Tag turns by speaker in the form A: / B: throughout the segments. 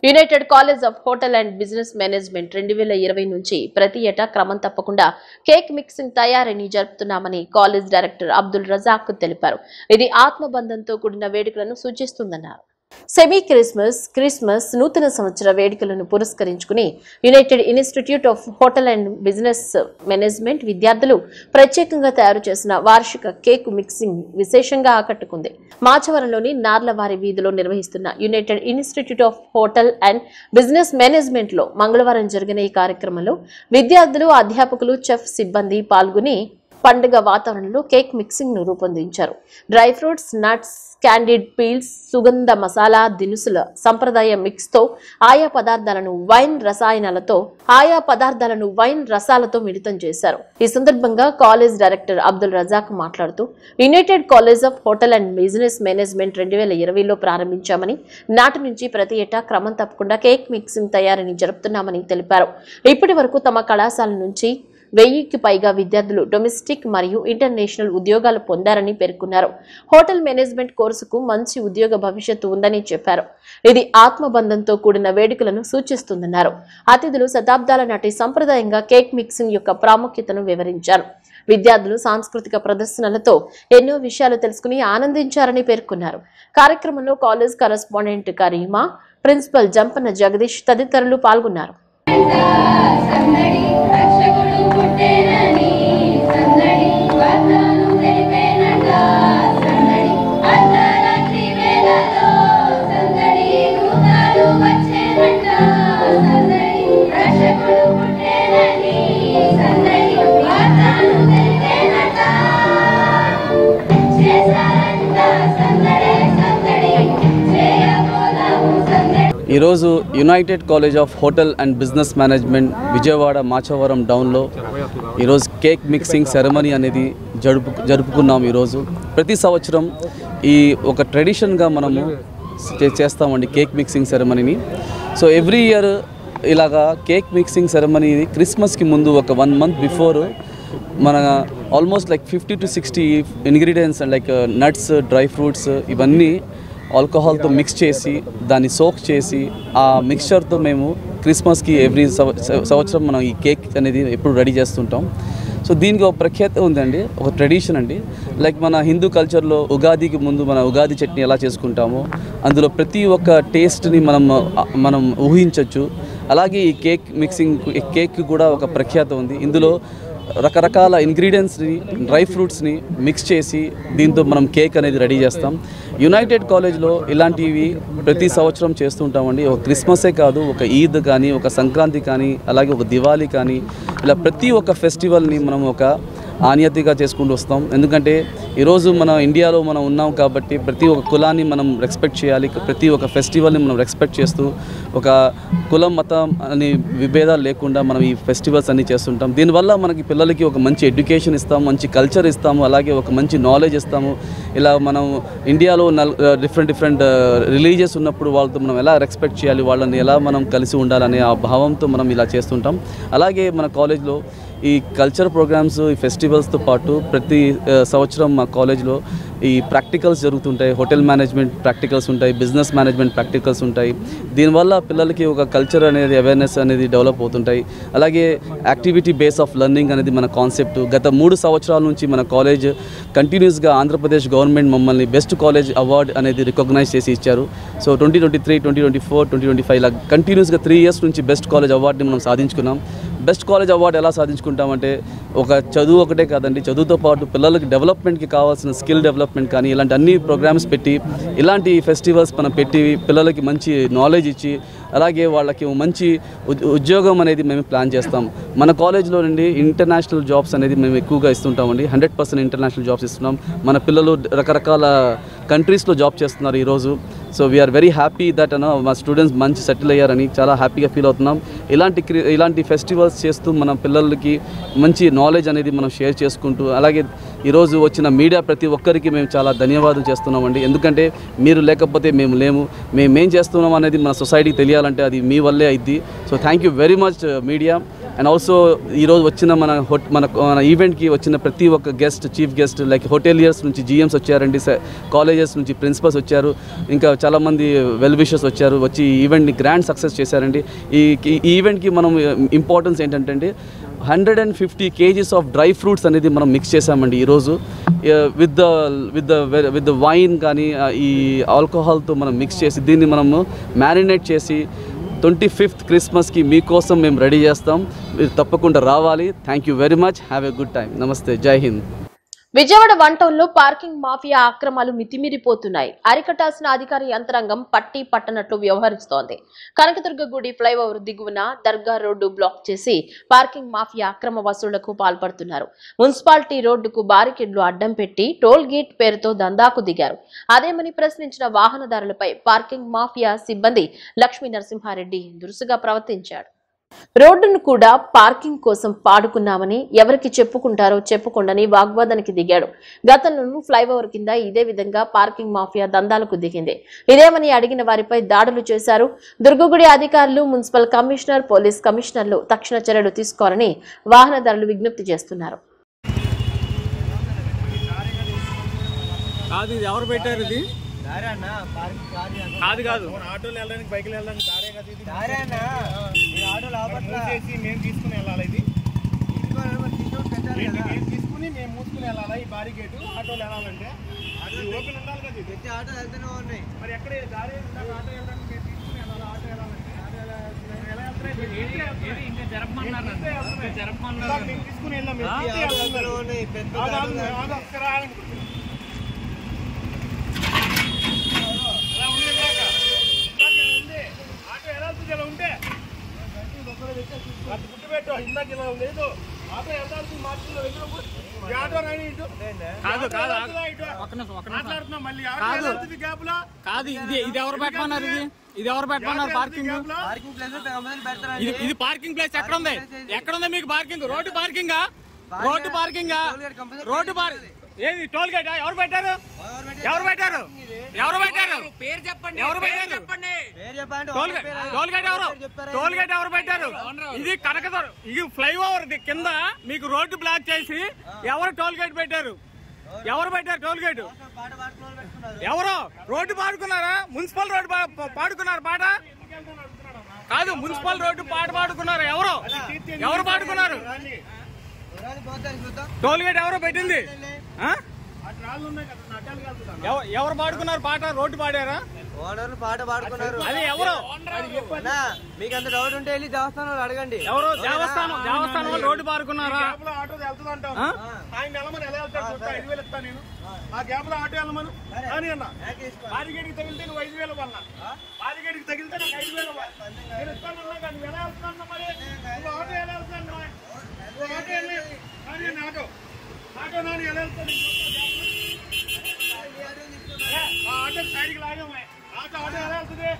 A: United college of hotel and business management 2020 నుంచి ప్రతి ఏటా క్రమం తప్పకుండా కేక్ మిక్సింగ్ తయారీని జరుపుతున్నామని కాలేజ్ డైరెక్టర్ అబ్దుల్ రజాక్ తెలిపారు. ఇది ఆత్మబంధంతో కూడిన వేడుకలను సూచిస్తుందన్నారు. సెమీ క్రిస్మస్ నూతన సంవత్సర వేడుకలను పురస్కరించుకుని United institute of hotel and business management విద్యార్థులు ప్రత్యేకంగా తయారు చేసిన వార్షిక కేక్ మిక్సింగ్ విశేషంగా ఆకట్టుకుంది. మాచవరంలోని నార్లవారి వీధిలో నిర్వహిస్తున్న United institute of hotel and business management లో మంగళవారం జరిగిన ఈ కార్యక్రమంలో విద్యార్థులు, అధ్యాపకులు, చెఫ్ సిబ్బంది పాల్గొని పండుగ వాతావరణంలో కేక్ మిక్సింగ్ ను రూపొందించారు. Dry fruits, nuts, candid peels, సుగంధ మసాలా దినుసుల సంప్రదాయ మిక్స్ తో ఆయా పదార్థాలను వైన్ రసాలతో మిళితం చేశారు. ఈ సందర్భంగా కాలేజ్ డైరెక్టర్ అబ్దుల్ రజాక్ మాట్లాడుతూ united college of hotel and business management 2020లో ప్రారంభించామని, నాటి నుంచి ప్రతి ఏటా క్రమం తప్పకుండా కేక్ మిక్సింగ్ తయారీని జరుపుతున్నామని తెలిపారు. ఇప్పటి వరకు తమ కళాశాల నుంచి 1000కి పైగా విద్యార్థులు డొమెస్టిక్ మరియు ఇంటర్నేషనల్ ఉద్యోగాలు పొందారని పేర్కొన్నారు. హోటల్ మేనేజ్మెంట్ కోర్సుకు మంచి ఉద్యోగ భవిష్యత్తు ఉందని చెప్పారు. ఇది ఆత్మబంధంతో కూడిన వేడుకలను సూచిస్తుందన్నారు. అతిథులు శతాబ్దాల నాటి సంప్రదాయంగా కేక్ మిక్సింగ్ యొక్క ప్రాముఖ్యతను వివరించారు. విద్యార్థులు సాంస్కృతిక ప్రదర్శనలతో ఎన్నో విషయాలు తెలుసుకుని ఆనందించారని పేర్కొన్నారు. కార్యక్రమంలో college correspondent Karima, principal Jampanna Jagadish తదితరులు పాల్గొన్నారు.
B: ఈరోజు United college of hotel and business Management Vijayawada Machavaram డౌన్లో ఈరోజు కేక్ మిక్సింగ్ సెరమనీ అనేది జరుపుకున్నాం. ఈరోజు ప్రతి సంవత్సరం ఈ ఒక ట్రెడిషన్గా మనము చేస్తామండి కేక్ మిక్సింగ్ సెరమనీని. సో ఎవ్రీ ఇయర్ ఇలాగా కేక్ మిక్సింగ్ సెరమనీ క్రిస్మస్కి ముందు ఒక 1 month బిఫోర్ మన almost like 50 to 60 ingredients like nuts, dry fruits ఇవన్నీ ఆల్కహాల్తో మిక్స్ చేసి దాన్ని సోక్ చేసి ఆ మిక్స్చర్తో మేము క్రిస్మస్కి ఎవ్రీ సంవత్సరం మనం ఈ కేక్ అనేది ఎప్పుడు రెడీ చేస్తుంటాం. సో దీనికి ఒక ప్రఖ్యాత ఉందండి, ఒక ట్రెడిషన్ అండి. లైక్ మన హిందూ కల్చర్లో ఉగాదికి ముందు మన ఉగాది చట్నీ ఎలా చేసుకుంటామో అందులో ప్రతి ఒక్క టేస్ట్ని మనం ఊహించవచ్చు. అలాగే ఈ కేక్ కూడా ఒక ప్రఖ్యాత ఉంది. ఇందులో రకరకాల ఇంగ్రీడియంట్స్ని, డ్రై ఫ్రూట్స్ని మిక్స్ చేసి దీంతో మనం కేక్ అనేది రెడీ చేస్తాం. యునైటెడ్ కాలేజ్లో ఇలాంటివి ప్రతి సంవత్సరం చేస్తుంటామండి. ఒక క్రిస్మసే కాదు, ఒక ఈద్ కానీ, ఒక సంక్రాంతి కానీ, అలాగే ఒక దివాళీ కానీ, ఇలా ప్రతి ఒక్క ఫెస్టివల్ని మనం ఒక ఆన్యతగా చేసుకుంటూ వస్తాం. ఎందుకంటే ఈరోజు మన ఇండియాలో మనం ఉన్నాం కాబట్టి ప్రతి ఒక్క కులాన్ని మనం రెస్పెక్ట్ చేయాలి. ప్రతి ఒక్క ఫెస్టివల్ని మనం రెస్పెక్ట్ చేస్తూ ఒక కులం, మతం అని విభేదాలు లేకుండా మనం ఈ ఫెస్టివల్స్ అన్నీ చేస్తుంటాం. దీనివల్ల మనకి పిల్లలకి ఒక మంచి ఎడ్యుకేషన్ ఇస్తాము, మంచి కల్చర్ ఇస్తాము, అలాగే ఒక మంచి నాలెడ్జ్ ఇస్తాము. ఇలా మనం ఇండియాలో డిఫరెంట్ రిలీజియస్ ఉన్నప్పుడు వాళ్ళతో మనం ఎలా రెస్పెక్ట్ చేయాలి, వాళ్ళని ఎలా మనం కలిసి ఉండాలనే ఆ భావంతో మనం ఇలా చేస్తుంటాం. అలాగే మన కాలేజ్లో ఈ కల్చర్ ప్రోగ్రామ్స్, ఈ ఫెస్టివల్స్తో పాటు ప్రతి సంవత్సరం మా కాలేజ్లో ఈ ప్రాక్టికల్స్ జరుగుతుంటాయి. హోటల్ మేనేజ్మెంట్ ప్రాక్టికల్స్ ఉంటాయి, బిజినెస్ మేనేజ్మెంట్ ప్రాక్టికల్స్ ఉంటాయి. దీనివల్ల పిల్లలకి ఒక కల్చర్ అనేది, అవేర్నెస్ అనేది డెవలప్ అవుతుంటాయి. అలాగే యాక్టివిటీ బేస్ ఆఫ్ లెర్నింగ్ అనేది మన కాన్సెప్ట్. గత 3 సంవత్సరాల నుంచి మన కాలేజ్ కంటిన్యూస్గా ఆంధ్రప్రదేశ్ గవర్నమెంట్ మమ్మల్ని బెస్ట్ కాలేజ్ అవార్డ్ అనేది రికగ్నైజ్ చేసి ఇచ్చారు. సో 2023, 2024, 2025 ఇలా కంటిన్యూస్గా 3 years నుంచి బెస్ట్ కాలేజ్ అవార్డుని మనం సాధించుకున్నాం. బెస్ట్ కాలేజ్ అవార్డు ఎలా సాధించుకుంటామంటే ఒక చదువు ఒకటే కాదండి, చదువుతో పాటు పిల్లలకి డెవలప్మెంట్కి కావాల్సిన స్కిల్ డెవలప్మెంట్ కానీ ఇలాంటి అన్ని ప్రోగ్రామ్స్ పెట్టి, ఇలాంటి ఫెస్టివల్స్ మనం పెట్టి పిల్లలకి మంచి నాలెడ్జ్ ఇచ్చి, అలాగే వాళ్ళకి మంచి ఉద్యోగం అనేది మేము ప్లాన్ చేస్తాం. మన కాలేజ్లో నుండి ఇంటర్నేషనల్ జాబ్స్ అనేది మేము ఎక్కువగా ఇస్తుంటామండి. 100% ఇంటర్నేషనల్ జాబ్స్ ఇస్తున్నాం. మన పిల్లలు రకరకాల కంట్రీస్లో జాబ్ చేస్తున్నారు ఈరోజు. So we're very happy that మా స్టూడెంట్స్ మంచి సెటిల్ అయ్యారని చాలా హ్యాపీగా ఫీల్ అవుతున్నాం. ఇలాంటి ఫెస్టివల్స్ చేస్తూ మన పిల్లలకి మంచి నాలెడ్జ్ అనేది మనం షేర్ చేసుకుంటూ, అలాగే ఈరోజు వచ్చిన మీడియా ప్రతి ఒక్కరికి మేము చాలా ధన్యవాదాలు చేస్తున్నామండి. ఎందుకంటే మీరు లేకపోతే మేము లేము. మేమేం చేస్తున్నాం అనేది మన సొసైటీకి తెలియాలంటే అది మీ వల్లే అయింది. So thank you very much media. And also ఈరోజు వచ్చిన మన ఈవెంట్కి వచ్చిన ప్రతి ఒక్క guest, chief guest, like hoteliers నుంచి GMs వచ్చారండి, కాలేజెస్ నుంచి ప్రిన్సిపల్స్ వచ్చారు, ఇంకా చాలామంది వెల్ విషర్స్ వచ్చారు, వచ్చి ఈవెంట్ని గ్రాండ్ సక్సెస్ చేశారండి. ఈ ఈవెంట్కి మనం ఇంపార్టెన్స్ ఏంటంటే 150 kgs ఆఫ్ డ్రై ఫ్రూట్స్ అనేది మనం మిక్స్ చేసామండి ఈరోజు. విత్ ద వైన్ కానీ ఈ ఆల్కహాల్తో మనం మిక్స్ చేసి దీన్ని మనము మ్యారినేట్ చేసి 25th క్రిస్మస్కి మీకోసం మేము రెడీ చేస్తాం. మీరు తప్పకుండా రావాలి. Thank you very much. Have a good time. నమస్తే. జై హింద్.
A: విజయవాడ వన్ టౌన్ లో పార్కింగ్ మాఫియా అక్రమాలు మితిమీరిపోతున్నాయి. అరికట్టాల్సిన అధికార యంత్రాంగం పట్టనట్లు వ్యవహరిస్తోంది. కనకదుర్గ గుడి ఫ్లైఓవర్ దిగువన దర్గా రోడ్డు బ్లాక్ చేసి పార్కింగ్ మాఫియా అక్రమ వసూళ్లకు పాల్పడుతున్నారు. మున్సిపాలిటీ రోడ్డుకు బారికేడ్లు అడ్డం పెట్టి టోల్ గేట్ పేరుతో దందాకు దిగారు. అదేమని ప్రశ్నించిన వాహనదారులపై పార్కింగ్ మాఫియా సిబ్బంది లక్ష్మీ నరసింహారెడ్డి దురుసుగా ప్రవర్తించాడు. రోడ్డును కూడా పార్కింగ్ కోసం పాడుకున్నామని ఎవరికి చెప్పుకుంటారో చెప్పుకోండని వాగ్వాదానికి దిగాడు. గతంలోనూ ఫ్లైఓవర్ కింద ఇదే విధంగా పార్కింగ్ మాఫియా దందాలకు దిగింది. ఇదేమని అడిగిన వారిపై దాడులు చేశారు. దుర్గగుడి అధికారులు, మున్సిపల్ కమిషనర్, పోలీస్ కమిషనర్లు తక్షణ చర్యలు తీసుకోవాలని వాహనదారులు విజ్ఞప్తి చేస్తున్నారు.
C: కాదు ఆటోలు వెళ్ళడానికి, బైకులు వెళ్ళడానికి దారే కదా ఇది. దారే అన్న, ఆటోలు ఆపేసి మేము తీసుకుని వెళ్ళాలి. ఇది మేము తీసుకుని మేము మూసుకుని వెళ్ళాలా? ఈ బారికేట్ ఆటోలు వెళ్ళాలంటే ఓపెన్ ఉండాలి కదా. ఇది ఆటో వెళ్తూనే ఉన్నాయి. మరి ఎక్కడ దారి ఆటో వెళ్ళడానికి మేము తీసుకుని వెళ్ళాలి? ఆటో వెళ్ళాలంటే ఎలా వెళ్తారు? మేము తీసుకుని వెళ్ళాం. ఉంటే గుర్తుపెట్టు. ఇందాక ఇలా లేదు ఆటో వెళ్తాల్సి మార్చులో ఆటో రాని ఇటు మాట్లాడుతున్నాం. మళ్ళీ గ్యాప్ లో కాదు. ఇది ఎవరు పెట్టమన్నారు? ఇది ఎవరు పెట్టమన్నారు? పార్కింగ్ ఇది పార్కింగ్ ప్లేస్ ఎక్కడ ఉంది? మీకు పార్కింగ్? రోడ్డు పార్కింగ్ ఏది? టోల్ గేట్ ఎవరు పెట్టారు? పేరు చెప్పండి. టోల్ గేట్ ఎవరు పెట్టారు? ఇది కనకదుర్గ, ఇది ఫ్లైఓవర్ కింద మీకు రోడ్డు బ్లాక్ చేసి ఎవరు టోల్ గేట్ పెట్టారు? టోల్ గేట్ ఎవరు? రోడ్డు పాడుకున్నారా? మున్సిపల్ రోడ్డు పాడుకున్నారు పాట కాదు. మున్సిపల్ రోడ్డు పాట పాడుకున్నారు. ఎవరు పాడుకున్నారు? టోల్ గేట్ ఎవరో పెట్టింది? ఎవరు పాడుకున్నారు పాట? రోడ్డు పాడారా? ఓనర్లు పాట పాడుకున్నారు. అది ఎవరు? మీకు అంత డౌట్ ఉంటే వెళ్ళి దేవస్థానం అడగండి. ఎవరు? దేవస్థానం రోడ్డు పాడుకున్నారా? ఆటో వెళ్తుందంటాం. ఆయన వెళ్ళమని ఎలా వెళ్తాడు? 5,000 ఇస్తా నేను. ఆ గ్యాప్ లో ఆటో వెళ్ళమను అని అన్న. బారిగేడికి తగిలితే నువ్వు 5,000 వల్ల, బారిగేడికి తగిలితే నాకు 5,000 నేను ఇస్తాను. కానీ ఎలా వెళ్తున్నా? మరి నువ్వు ఆటో ఎలా వెళ్తాను? ఆటో నాని ఎలా వెళ్తాను? ఆటో సైడ్కి లాగామే. ఆటో ఎలా వెళ్తుంది?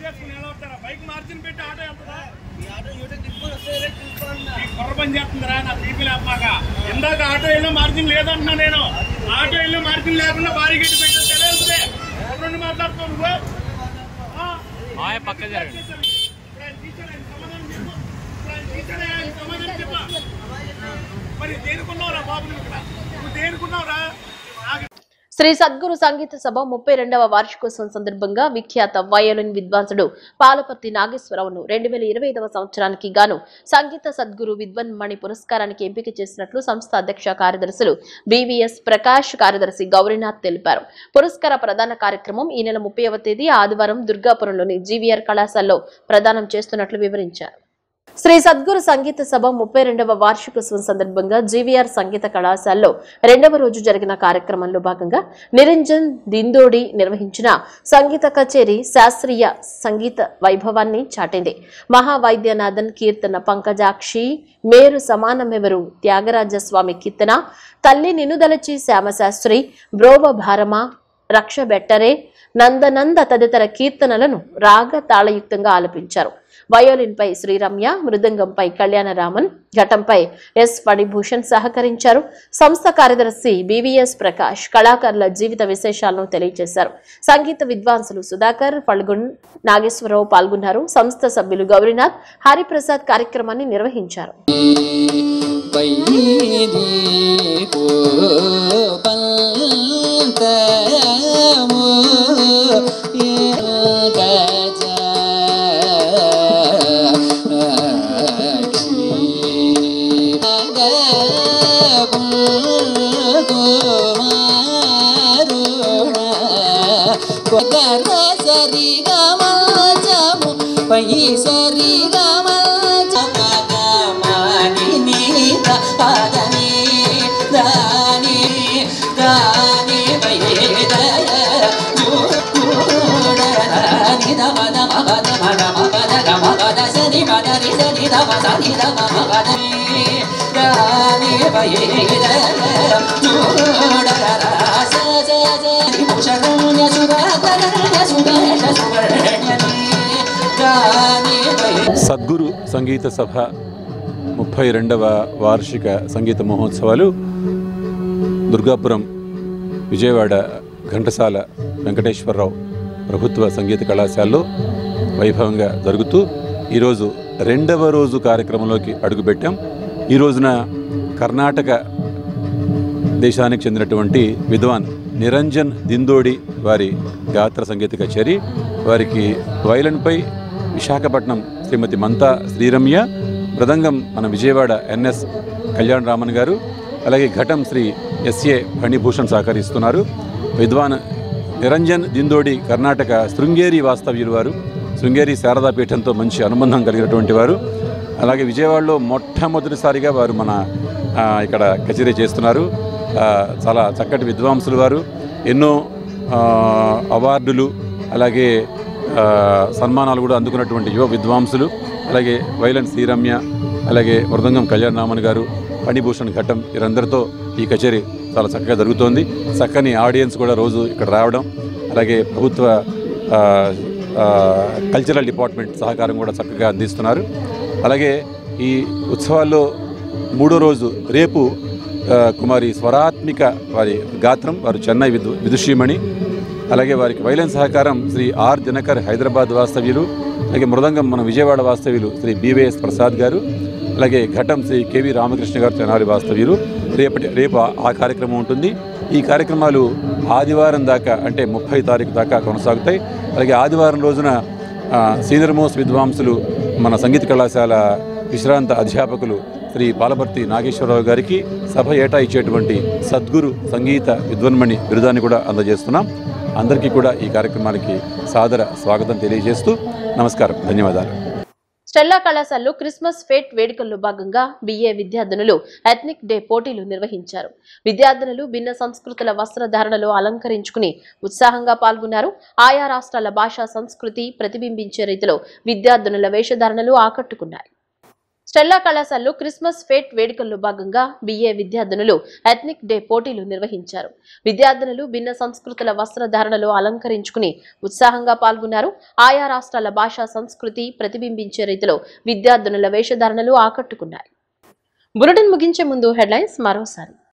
C: చేసుకుని ఎలా వస్తారా? బైక్ మార్జిన్ పెట్టి ఆటో వెళ్తుందా? కుర్ర పని చేస్తుందిరా నా బీపీలు అమ్మాక. ఇందాక ఆటో వెళ్ళి మార్జిన్ లేదంటున్నా నేను. ఆటో వెళ్ళి మార్జిన్ లేకుండా భారీ గట్టి పెట్టి ఎలా వెళ్తుంది? ఎవరు మాట్లాడుతున్నావు నువ్వు? పక్క మరి దేనికున్నావురా బాబు? నువ్వు దేనికున్నావురా?
A: శ్రీ సద్గురు సంగీత సభ 32వ వార్షికోత్సవం సందర్భంగా విఖ్యాత వయోలిన్ విద్వాంసుడు పాలపర్తి నాగేశ్వరరావును 2025వ సంవత్సరానికి గాను సంగీత సద్గురు విద్వన్ మణి పురస్కారానికి ఎంపిక చేసినట్లు సంస్థ అధ్యక్ష కార్యదర్శులు బీవీఎస్ ప్రకాష్, కార్యదర్శి గౌరీనాథ్ తెలిపారు. పురస్కార ప్రదాన కార్యక్రమం ఈ నెల 30వ తేదీ ఆదివారం దుర్గాపురంలోని జీవీఆర్ కళాశాలలో ప్రదానం చేస్తున్నట్లు వివరించారు. శ్రీ సద్గురు సంగీత సభ 32వ వార్షికోత్సవం సందర్భంగా జీవీఆర్ సంగీత కళాశాలలో 2వ రోజు జరిగిన కార్యక్రమంలో భాగంగా నిరంజన్ దిందోడి నిర్వహించిన సంగీత కచేరీ శాస్త్రీయ సంగీత వైభవాన్ని చాటింది. మహావైద్యనాథన్ కీర్తన, పంకజాక్షి మేరు సమానమెవరు, త్యాగరాజస్వామి కీర్తన, తల్లి నినుదలచి శ్యామశాస్త్రి, బ్రోవ భారమ, రక్ష బెట్టరే, నందనంద తదితర కీర్తనలను రాగ తాళయుక్తంగా ఆలపించారు. వయోలిన్ పై శ్రీరమ్య, మృదంగంపై కళ్యాణరామన్, ఘటంపై ఎస్ ఫణిభూషణ్ సహకరించారు. సంస్థ కార్యదర్శి బివిఎస్ ప్రకాష్ కళాకారుల జీవిత విశేషాలను తెలియజేశారు. సంగీత విద్వాంసులు సుధాకర్, ఫల్గున్, నాగేశ్వరరావు పాల్గొన్నారు. సంస్థ సభ్యులు గౌరీనాథ్, హరిప్రసాద్ కార్యక్రమాన్ని నిర్వహించారు.
D: సద్గురు సంగీత సభ 32వ వార్షిక సంగీత మహోత్సవాలు దుర్గాపురం విజయవాడ ఘంటసాల వెంకటేశ్వరరావు ప్రభుత్వ సంగీత కళాశాలలో వైభవంగా జరుగుతూ ఈరోజు 2వ రోజు కార్యక్రమంలోకి అడుగుపెట్టాం. ఈ రోజున కర్ణాటక దేశానికి చెందినటువంటి విద్వాన్ నిరంజన్ దిందోడి వారి గాత్ర సంగీత కచేరీ, వారికి వయలిన్పై విశాఖపట్నం శ్రీమతి మంతా శ్రీరమ్య, మృదంగం మన విజయవాడ ఎన్ఎస్ కళ్యాణరామన్ గారు, అలాగే ఘటం శ్రీ ఎస్ఏ ఫణిభూషణ్ సహకరిస్తున్నారు. విద్వాన్ నిరంజన్ దిందోడి కర్ణాటక శృంగేరి వాస్తవ్యులు వారు, శృంగేరి శారదాపీఠంతో మంచి అనుబంధం కలిగినటువంటి వారు. అలాగే విజయవాడలో మొట్టమొదటిసారిగా వారు మన ఇక్కడ కచేరీ చేస్తున్నారు. చాలా చక్కటి విద్వాంసులు వారు, ఎన్నో అవార్డులు అలాగే సన్మానాలు కూడా అందుకున్నటువంటి యువ విద్వాంసులు. అలాగే వైలన్ శ్రీరమ్య, అలాగే మృదంగం కళ్యాణరామన్ గారు, ఫణిభూషణ్ ఘటం, వీరందరితో ఈ కచేరీ చాలా చక్కగా జరుగుతోంది. చక్కని ఆడియన్స్ కూడా రోజు ఇక్కడ రావడం, అలాగే ప్రభుత్వ కల్చరల్ డిపార్ట్మెంట్ సహకారం కూడా చక్కగా అందిస్తున్నారు. అలాగే ఈ ఉత్సవాల్లో 3వ రోజు రేపు కుమారి స్వరాత్మిక వారి గాత్రం, వారు చెన్నై విదుషీమణి, అలాగే వారికి వైలెన్ సహకారం శ్రీ ఆర్ దినకర్ హైదరాబాద్ వాస్తవ్యులు, అలాగే మృదంగం మన విజయవాడ వాస్తవ్యులు శ్రీ బివిఎస్ ప్రసాద్ గారు, అలాగే ఘటం శ్రీ కేవి రామకృష్ణ గారు తెనాలి వాస్తవ్యులు. రేపు ఆ కార్యక్రమం ఉంటుంది. ఈ కార్యక్రమాలు ఆదివారం దాకా అంటే 30 తారీఖు దాకా కొనసాగుతాయి. అలాగే ఆదివారం రోజున సీనియర్ మోస్ట్ విద్వాంసులు మన సంగీత కళాశాల విశ్రాంత అధ్యాపకులు శ్రీ పాలపర్తి నాగేశ్వరరావు గారికి సభ ఏటా ఇచ్చేటువంటి సద్గురు సంగీత విద్వన్మణి బిరుదాన్ని కూడా అందజేస్తున్నాం. అందరికీ కూడా ఈ కార్యక్రమానికి సాదర స్వాగతం తెలియజేస్తూ నమస్కారం, ధన్యవాదాలు.
A: స్టెల్లా కళాశాలలో క్రిస్మస్ ఫేట్ వేడుకల్లో భాగంగా బిఏ విద్యార్థినులు ఎథ్నిక్ డే పోటీలు నిర్వహించారు. విద్యార్థినులు భిన్న సంస్కృతుల వస్త్రధారణలో అలంకరించుకుని ఉత్సాహంగా పాల్గొన్నారు. ఆయా రాష్ట్రాల భాషా సంస్కృతి ప్రతిబింబించే రీతిలో విద్యార్థినుల వేషధారణలు ఆకట్టుకున్నాయి. స్టెల్లా కళాశాలలో క్రిస్మస్ ఫేట్ వేడుకల్లో భాగంగా బిఏ విద్యార్థినులు ఎథ్నిక్ డే పోటీలు నిర్వహించారు. విద్యార్థినులు భిన్న సంస్కృతుల వస్త్రధారణలో అలంకరించుకుని ఉత్సాహంగా పాల్గొన్నారు. ఆయా రాష్ట్రాల భాషా సంస్కృతి ప్రతిబింబించే రీతిలో విద్యార్థినుల వేషధారణలు ఆకట్టుకున్నాయి. బులెటిన్ ముగించే ముందు హెడ్లైన్స్ మరోసారి.